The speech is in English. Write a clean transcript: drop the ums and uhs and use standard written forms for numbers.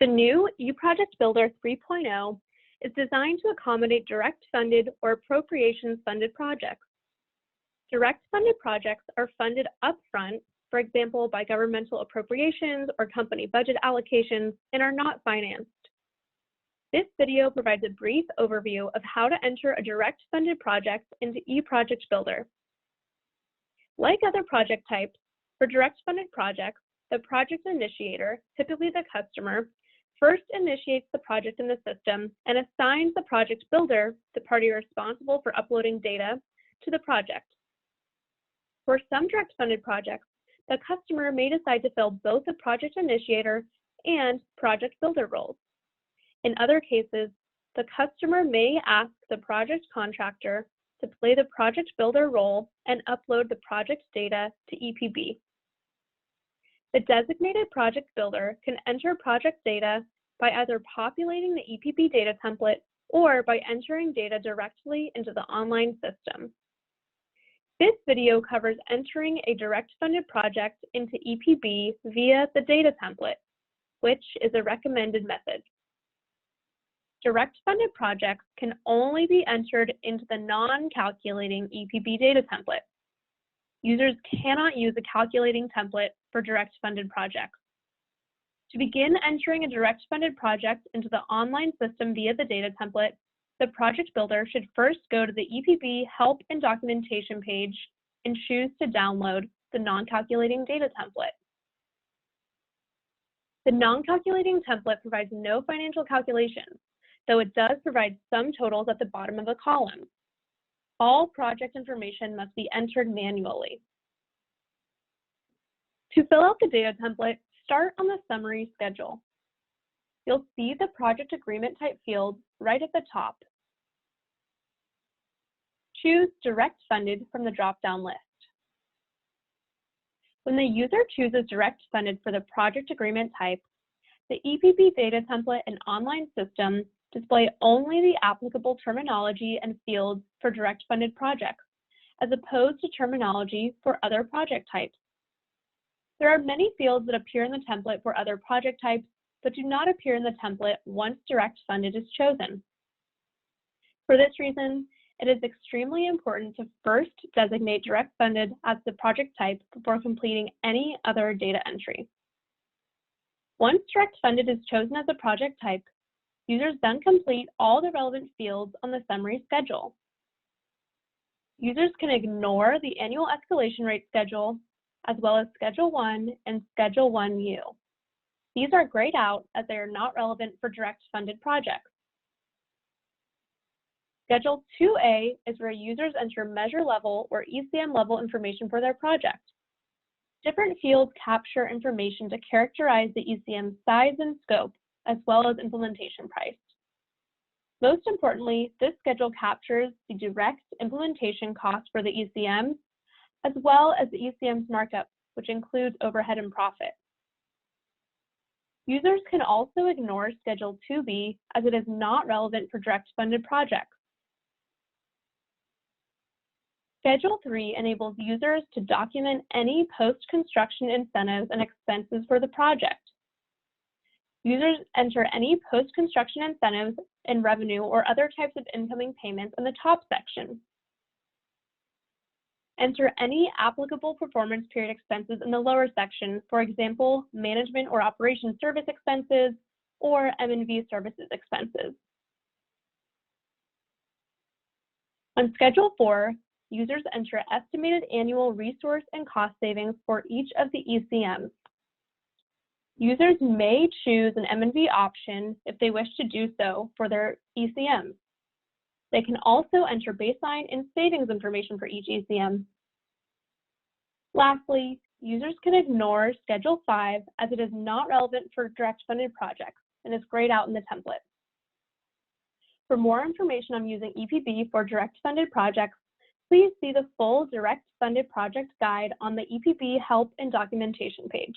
The new eProject Builder 3.0 is designed to accommodate direct funded or appropriations funded projects. Direct funded projects are funded upfront, for example, by governmental appropriations or company budget allocations, and are not financed. This video provides a brief overview of how to enter a direct funded project into eProject Builder. Like other project types, for direct funded projects, the project initiator, typically the customer, first initiates the project in the system and assigns the project builder, the party responsible for uploading data, to the project. For some direct funded projects, the customer may decide to fill both the project initiator and project builder roles. In other cases, the customer may ask the project contractor to play the project builder role and upload the project data to EPB. The designated project builder can enter project data by either populating the EPB data template or by entering data directly into the online system. This video covers entering a direct funded project into EPB via the data template, which is a recommended method. Direct funded projects can only be entered into the non-calculating EPB data template. Users cannot use a calculating template for direct funded projects. To begin entering a direct funded project into the online system via the data template, the project builder should first go to the EPB Help and Documentation page and choose to download the non-calculating data template. The non-calculating template provides no financial calculations, though it does provide some totals at the bottom of the column. All project information must be entered manually. To fill out the data template, start on the summary schedule. You'll see the project agreement type field right at the top. Choose Direct Funded from the drop-down list. When the user chooses Direct Funded for the project agreement type, the EPB data template and online system display only the applicable terminology and fields for direct funded projects, as opposed to terminology for other project types. There are many fields that appear in the template for other project types, but do not appear in the template once direct funded is chosen. For this reason, it is extremely important to first designate direct funded as the project type before completing any other data entry. Once direct funded is chosen as a project type, users then complete all the relevant fields on the summary schedule. Users can ignore the annual escalation rate schedule, as well as Schedule 1 and Schedule 1U. These are grayed out as they are not relevant for direct funded projects. Schedule 2A is where users enter measure level or ECM level information for their project. Different fields capture information to characterize the ECM size and scope, as well as implementation price. Most importantly, this schedule captures the direct implementation cost for the ECM, as well as the ECM's markup, which includes overhead and profit. Users can also ignore Schedule 2B as it is not relevant for direct funded projects. Schedule 3 enables users to document any post-construction incentives and expenses for the project. Users enter any post-construction incentives and revenue or other types of incoming payments in the top section. Enter any applicable performance period expenses in the lower section, for example, management or operations service expenses or M&V services expenses. On Schedule 4, users enter estimated annual resource and cost savings for each of the ECMs. Users may choose an M&V option if they wish to do so for their ECMs. They can also enter baseline and savings information for each ECM. Lastly, users can ignore Schedule 5 as it is not relevant for direct funded projects and is grayed out in the template. For more information on using EPB for direct funded projects, please see the full direct funded project guide on the EPB Help and Documentation page.